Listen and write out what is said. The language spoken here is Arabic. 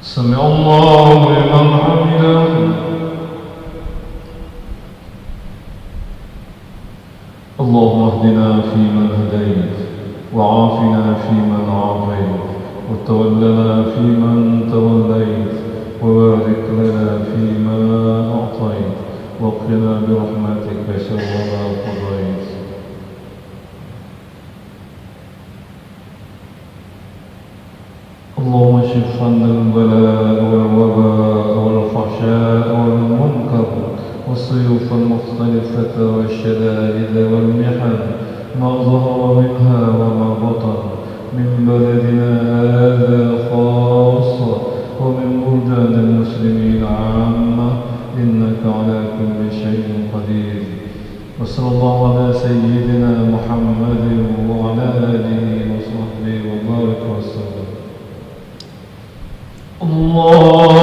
سمع الله لمن حمده. اللهم اهدنا فيمن هديت، وعافنا فيمن عافيت، وتولنا فيمن توليت، وبارك لنا فيما أعطيت، وقنا برحمتك شر ما قضيت. اللهم اشف عنا البلاء والوباء والفحشاء والمنكر والسيوف المختلفة والشدائد والمحن ما ظهر منها وما بطن من بلدنا هذا خاصة ومن بلدان المسلمين عامة، إنك على كل شيء قدير. وصلى الله على سيدنا محمد وعلى آله وصحبه وبارك وسلم. الله